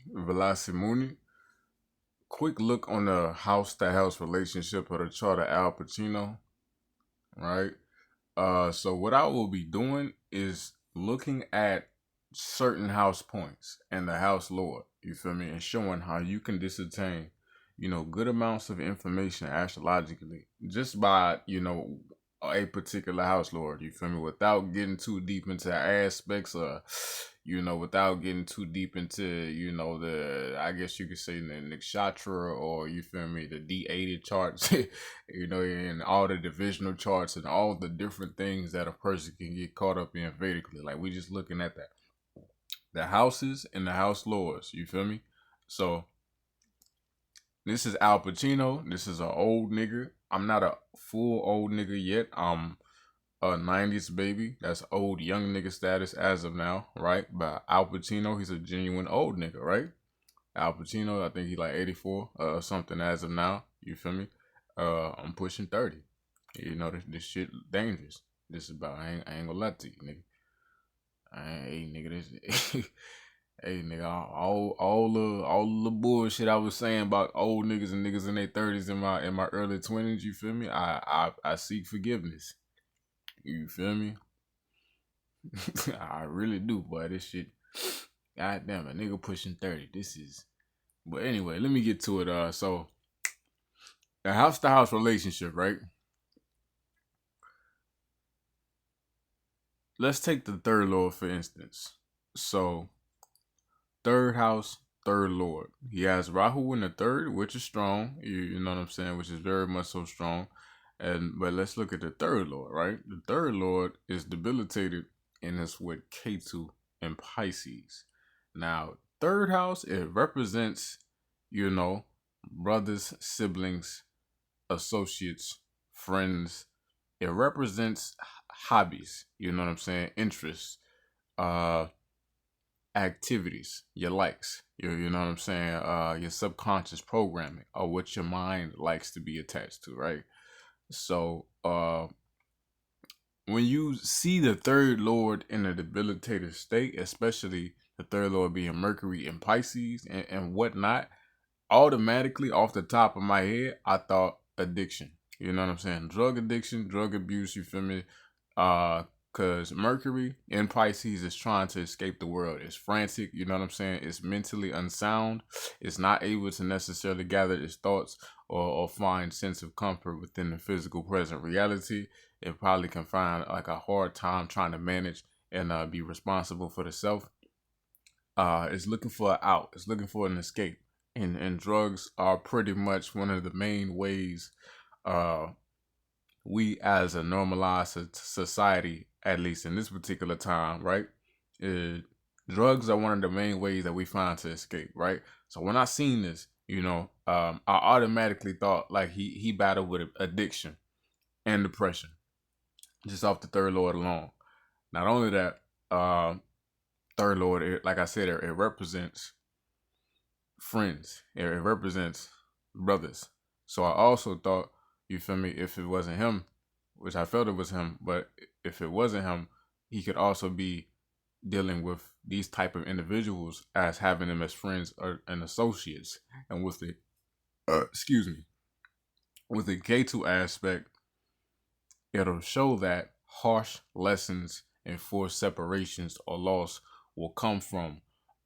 Velasquez. Quick look on the house to house relationship of the chart of Al Pacino, right? So what I will be doing is looking at certain house points and the house lord, you feel me, and showing how you can disattain, good amounts of information astrologically just by, a particular house lord, you feel me, without getting too deep into aspects of, without getting too deep into, I guess you could say the nakshatra or, you feel me, the D80 charts, and all the divisional charts and all the different things that a person can get caught up in Vedically. Like we just looking at that. The houses and the house lords, you feel me? So this is Al Pacino. This is an old nigga. I'm not a full old nigga yet. I'm a 90s baby. That's old young nigga status as of now, right? But Al Pacino, he's a genuine old nigga, right? Al Pacino, I think he like 84 or something as of now. You feel me? I'm pushing 30. This shit dangerous. This is about, I ain't gonna lie to you, nigga. Hey, nigga, this. Hey, nigga, all the bullshit I was saying about old niggas and niggas in their 30s in my early 20s, you feel me? I seek forgiveness. You feel me? I really do, boy. This shit, goddamn, a nigga pushing 30. This is, but anyway, let me get to it. So the house to house relationship, right? Let's take the third lord for instance. So third house, third lord. He has Rahu in the third, which is strong. You know what I'm saying? Which is very much so strong. But let's look at the third lord, right? The third lord is debilitated and it's with Ketu and Pisces. Now, third house, it represents, brothers, siblings, associates, friends. It represents hobbies, you know what I'm saying? Interests, uh, activities, your likes, you know what I'm saying? Your subconscious programming or what your mind likes to be attached to, right? So, when you see the third lord in a debilitated state, especially the third lord being Mercury in Pisces and whatnot, automatically off the top of my head, I thought addiction. You know what I'm saying? Drug addiction, drug abuse, you feel me? Cause Mercury in Pisces is trying to escape the world. It's frantic, you know what I'm saying? It's mentally unsound. It's not able to necessarily gather its thoughts or find sense of comfort within the physical present reality. It probably can find like a hard time trying to manage and be responsible for the self. It's looking for an out. It's looking for an escape. And drugs are pretty much one of the main ways uh, we as a normalized society, at least in this particular time, right? Uh, Drugs are one of the main ways that we find to escape, right? So when I seen this, I automatically thought like he battled with addiction and depression just off the third lord alone. Not only that, third lord, like I said, it represents friends. It represents brothers. So I also thought, you feel me, if it wasn't him, which I felt it was him, but if it wasn't him, he could also be dealing with these type of individuals as having them as friends or and associates. And with the excuse me, with the K2 aspect, it'll show that harsh lessons and forced separations or loss will come from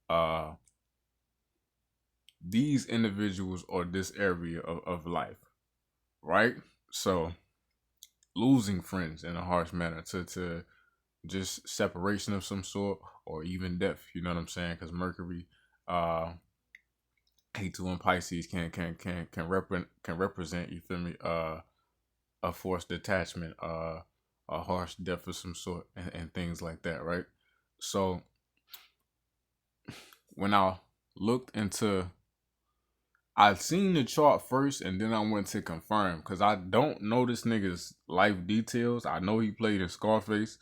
uh these individuals or this area of life, right? So losing friends in a harsh manner to just separation of some sort or even death, you know what I'm saying? Because Mercury, uh, K2 and Pisces can represent, you feel me, a forced detachment, a harsh death of some sort, and things like that, right? So when I looked into I seen the chart first and then I went to confirm because I don't know this nigga's life details. I know he played in Scarface.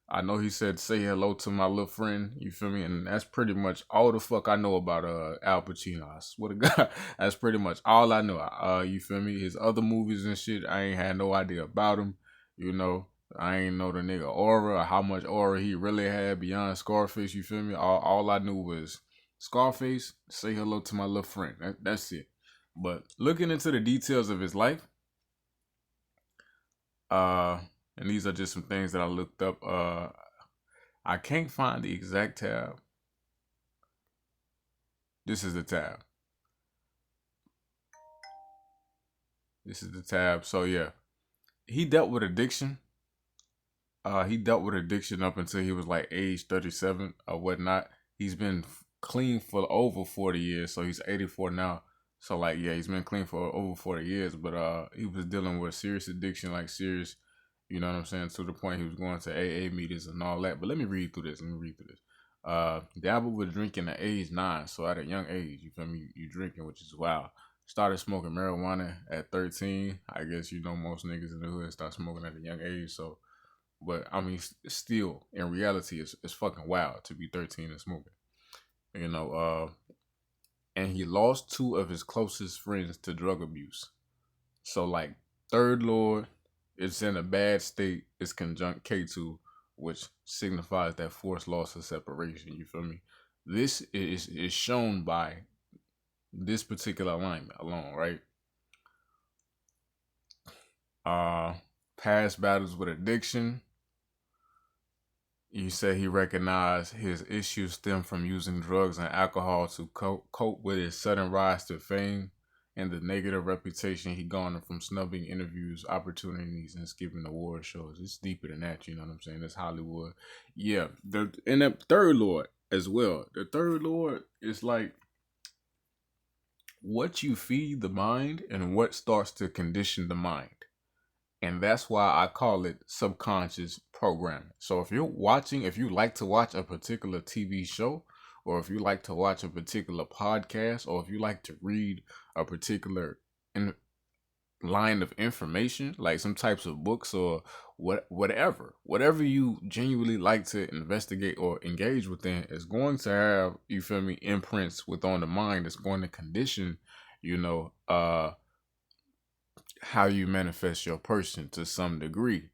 I know he said say hello to my little friend. You feel me? And that's pretty much all the fuck I know about Al Pacino. I swear to God, that's pretty much all I know. You feel me? His other movies and shit, I ain't had no idea about him. You know, I ain't know the nigga aura or how much aura he really had beyond Scarface. You feel me? All I knew was Scarface. Say hello to my little friend. That's it. But looking into the details of his life, uh, and these are just some things that I looked up. I can't find the exact tab. This is the tab. This is the tab. So yeah, he dealt with addiction. He dealt with addiction up until he was like age 37 or whatnot. He's been clean for over 40 years, so he's 84 now. So like, yeah, he's been clean for over 40 years, but he was dealing with serious addiction, like serious, you know what I'm saying, to the point he was going to AA meetings and all that. But let me read through this. Dabbled with drinking at age 9, so at a young age, you feel me, you drinking, which is wild. Started smoking marijuana at 13. I guess you know most niggas in the hood start smoking at a young age, so but I mean, still, in reality, it's fucking wild to be 13 and smoking. You know, and he lost two of his closest friends to drug abuse. So, like, Third Lord is in a bad state. It's conjunct K2, which signifies that forced loss of separation. You feel me? This is shown by this particular alignment alone, right? Past battles with addiction. You say he recognized his issues stem from using drugs and alcohol to cope with his sudden rise to fame and the negative reputation he garnered from snubbing interviews, opportunities, and skipping award shows. It's deeper than that, you know what I'm saying? It's Hollywood. Yeah, and the third Lord as well. The third Lord is like what you feed the mind and what starts to condition the mind. And that's why I call it subconscious programming. So if you like to watch a particular TV show, or if you like to watch a particular podcast, or if you like to read a particular line of information, like some types of books or whatever you genuinely like to investigate or engage within, is going to have, you feel me, imprints within the mind. It's going to condition, you know, how you manifest your person to some degree,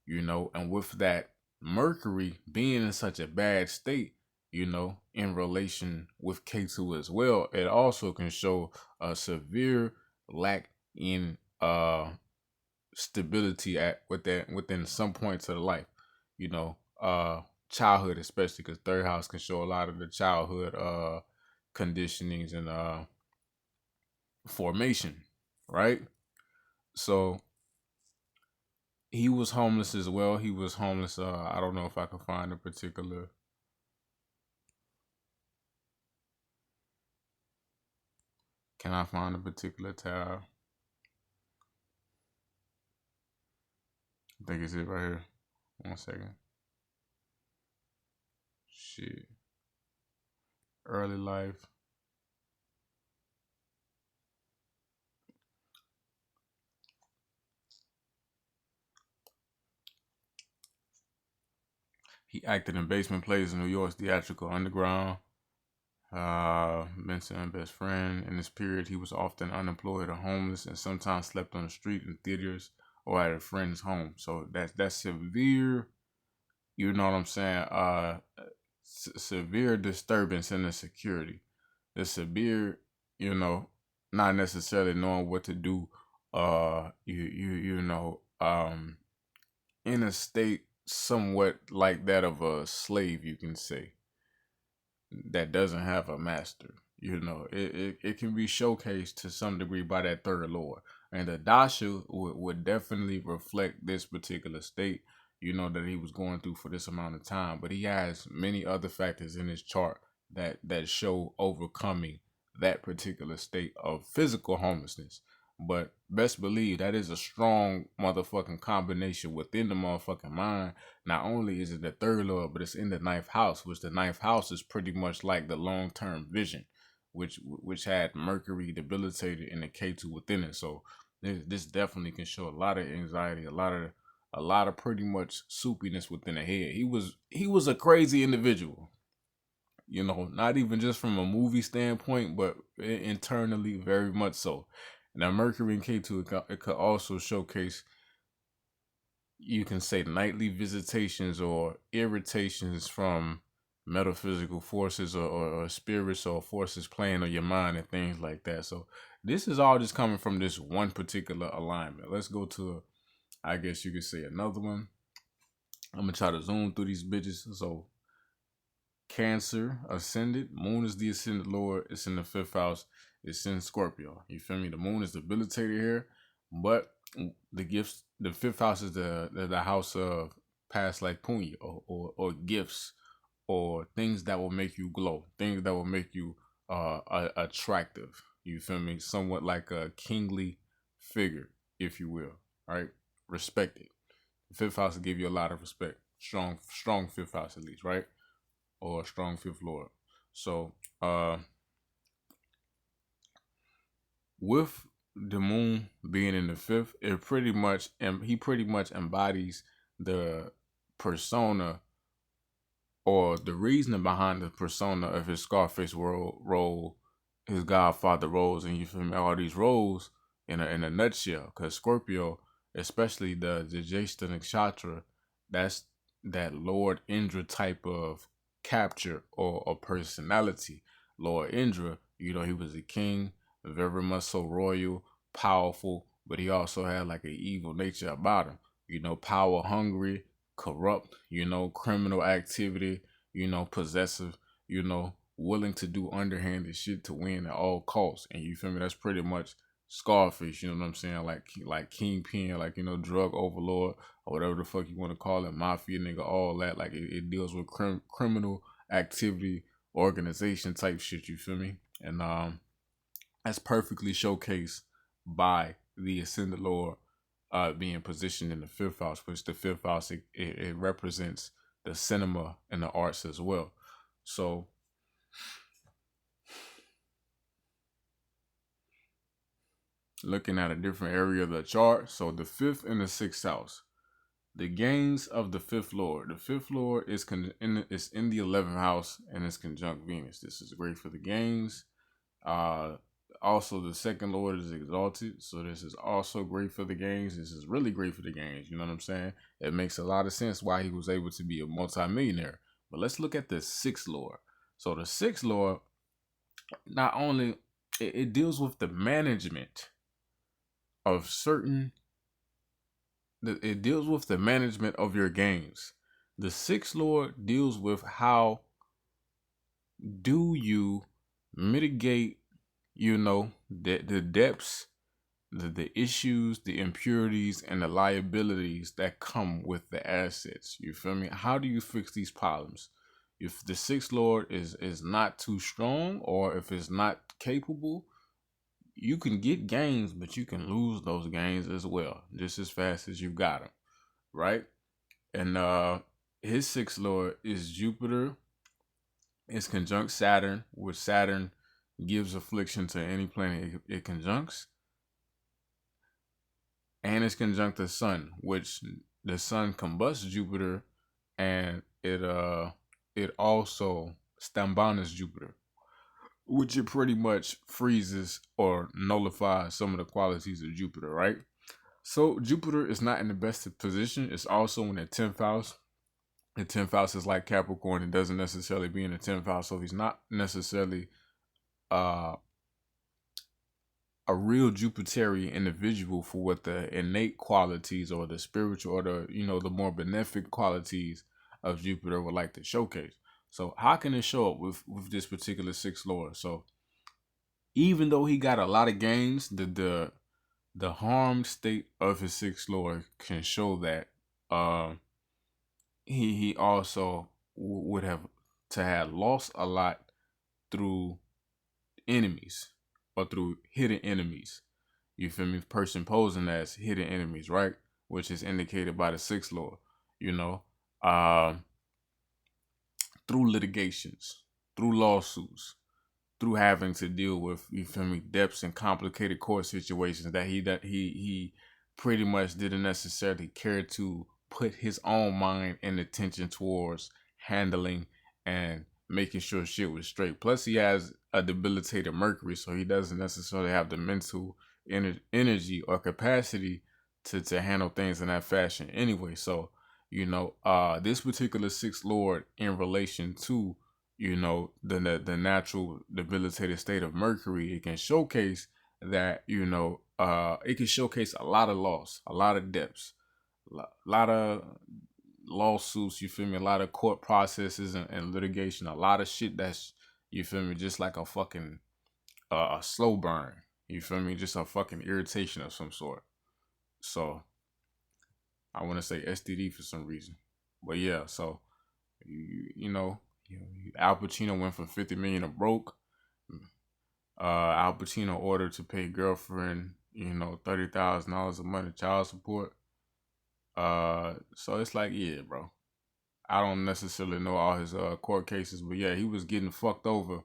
you know. And with that Mercury being in such a bad state, you know, in relation with K2 as well, it also can show a severe lack in stability within some points of the life, you know, childhood, especially because third house can show a lot of the childhood conditionings and formation, right? So he was homeless as well. He was homeless. I don't know if I can find a particular. Can I find a particular tab? I think it's it right here. 1 second. Shit. Early life. He acted in basement plays in New York's theatrical underground. Mentor and best friend. In this period, he was often unemployed or homeless, and sometimes slept on the street in theaters or at a friend's home. So that's severe. You know what I'm saying? Severe disturbance in the security. The severe, you know, not necessarily knowing what to do. You know, in a state somewhat like that of a slave, you can say, that doesn't have a master. You know, it can be showcased to some degree by that third lord. And the Dasha would definitely reflect this particular state, you know, that he was going through for this amount of time. But he has many other factors in his chart that show overcoming that particular state of physical homelessness. But best believe that is a strong motherfucking combination within the motherfucking mind. Not only is it the third lord, but it's in the ninth house, which the ninth house is pretty much like the long term vision, which had Mercury debilitated in the K2 within it. So this definitely can show a lot of anxiety, a lot of pretty much soupiness within the head. He was a crazy individual. You know, not even just from a movie standpoint, but internally, very much so. Now, Mercury and K2, it could also showcase, you can say nightly visitations or irritations from metaphysical forces or spirits or forces playing on your mind and things like that. So this is all just coming from this one particular alignment. Let's go to, I guess you could say, another one. I'm gonna try to zoom through these bitches. So Cancer ascended. Moon is the ascended Lord. It's in the fifth house. It's in Scorpio. You feel me? The moon is debilitated here, but the gifts. The fifth house is the house of past like punya or gifts or things that will make you glow. Things that will make you attractive. You feel me? Somewhat like a kingly figure, if you will. Right? Respected. The fifth house will give you a lot of respect. Strong fifth house at least. Right? Or a strong fifth lord. So with the moon being in the fifth, it pretty much he pretty much embodies the persona or the reasoning behind the persona of his Scarface role, his Godfather roles, and you feel me, all these roles in a nutshell. Because Scorpio, especially the Jyeshta Nakshatra, that's that Lord Indra type of capture or a personality. Lord Indra, he was a king, very much so royal, powerful, but he also had like an evil nature about him. Power hungry, corrupt, criminal activity, possessive, willing to do underhanded shit to win at all costs. And you feel me? That's pretty much Scarface, you know what I'm saying? Like Kingpin, like, drug overlord or whatever the fuck you want to call it, mafia nigga, all that. Like it deals with criminal activity, organization type shit, you feel me? And that's perfectly showcased by the Ascended Lord being positioned in the fifth house, which the fifth house, it represents the cinema and the arts as well. So looking at a different area of the chart, so the fifth and the sixth house, the gains of the fifth lord. The fifth lord is in the 11th house and it's conjunct Venus. This is great for the gains. Also, the second lord is exalted, so this is also great for the gains. This is really great for the gains. You know what I'm saying? It makes a lot of sense why he was able to be a multimillionaire. But let's look at the sixth lord. So the sixth lord, not only it deals with the management of it deals with the management of your gains. The sixth lord deals with how do you mitigate, the depths, the issues, the impurities, and the liabilities that come with the assets. You feel me? How do you fix these problems? If the sixth lord is not too strong or if it's not capable, you can get gains, but you can lose those gains as well, just as fast as you got them, right? And his sixth lord is Jupiter. It's conjunct Saturn, which Saturn gives affliction to any planet it conjuncts. And it's conjunct the sun, which the sun combusts Jupiter, and it also stambanas Jupiter, which it pretty much freezes or nullifies some of the qualities of Jupiter, right? So Jupiter is not in the best position. It's also in the 10th house. The 10th house is like Capricorn. It doesn't necessarily be in the 10th house, so he's not necessarily uh a real Jupiterian individual for what the innate qualities or the spiritual or the more benefic qualities of Jupiter would like to showcase. So how can it show up with this particular sixth lord? So even though he got a lot of gains, the harmed state of his sixth lord can show that he also would have to have lost a lot through enemies or through hidden enemies. You feel me? Person posing as hidden enemies, right? Which is indicated by the sixth lord, you know, uh, through litigations, through lawsuits, through having to deal with, you feel me, depths and complicated court situations that he pretty much didn't necessarily care to put his own mind and attention towards handling and making sure shit was straight. Plus, he has a debilitated Mercury, so he doesn't necessarily have the mental energy or capacity to handle things in that fashion anyway. So, this particular sixth lord in relation to, the natural debilitated state of Mercury, it can showcase that, it can showcase a lot of loss, a lot of debts, a lot of lawsuits, you feel me, a lot of court processes and litigation, a lot of shit that's, you feel me, just like a fucking a slow burn, you feel me, just a fucking irritation of some sort. So I want to say STD for some reason, but yeah. So Al Pacino went from 50 million to broke. Al Pacino ordered to pay girlfriend, $30,000 a month child support. So it's like, yeah, bro. I don't necessarily know all his court cases, but yeah, he was getting fucked over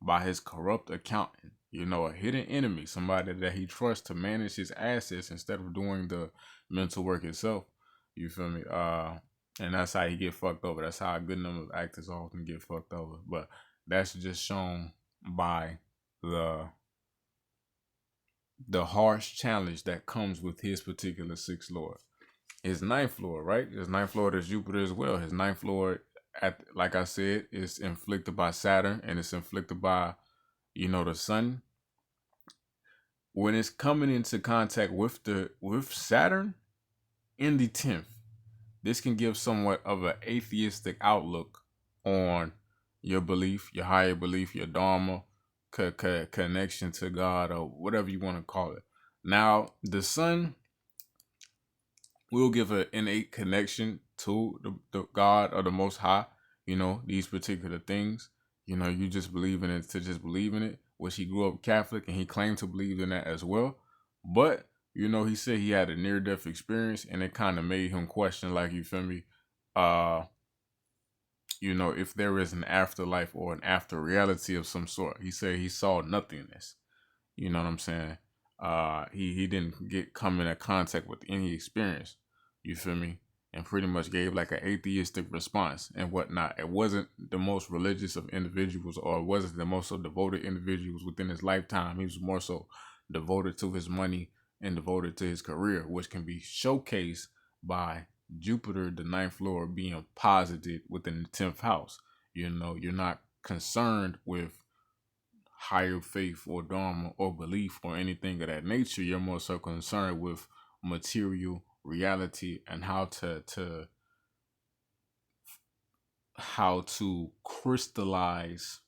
by his corrupt accountant. A hidden enemy, somebody that he trusts to manage his assets instead of doing the mental work itself. You feel me? And that's how he get fucked over. That's how a good number of actors often get fucked over. But that's just shown by the harsh challenge that comes with his particular sixth lord. His ninth lord, right? His ninth lord is Jupiter as well. His ninth lord, like I said, is inflicted by Saturn, and it's inflicted by, the sun. When it's coming into contact with Saturn in the 10th, this can give somewhat of an atheistic outlook on your belief, your higher belief, your dharma, connection to God, or whatever you want to call it. Now, the sun will give an innate connection to the God or the Most High, these particular things. You just believe in it to just believe in it, which he grew up Catholic and he claimed to believe in that as well. But, he said he had a near-death experience and it kind of made him question, like, you feel me, if there is an afterlife or an after reality of some sort. He said he saw nothingness. You know what I'm saying? He didn't come into contact with any experience. You feel me? And pretty much gave like an atheistic response and whatnot. It wasn't the most religious of individuals, or it wasn't the most devoted individuals within his lifetime. He was more so devoted to his money and devoted to his career, which can be showcased by Jupiter, the ninth lord, being posited within the 10th house. You're not concerned with higher faith or dharma or belief or anything of that nature. You're more so concerned with material reality and how to crystallize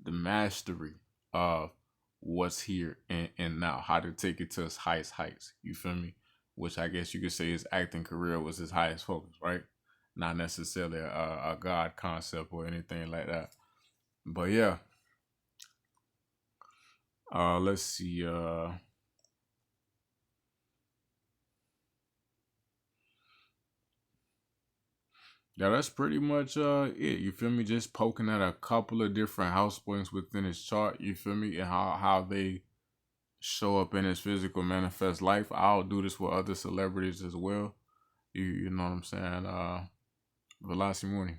the mastery of what's here and now, how to take it to its highest heights. You feel me? Which I guess you could say his acting career was his highest focus, right? Not necessarily a God concept or anything like that. But yeah. Let's see. Yeah, that's pretty much it. You feel me? Just poking at a couple of different house points within his chart. You feel me? And how they show up in his physical manifest life. I'll do this with other celebrities as well. You know what I'm saying? Velocity Morning.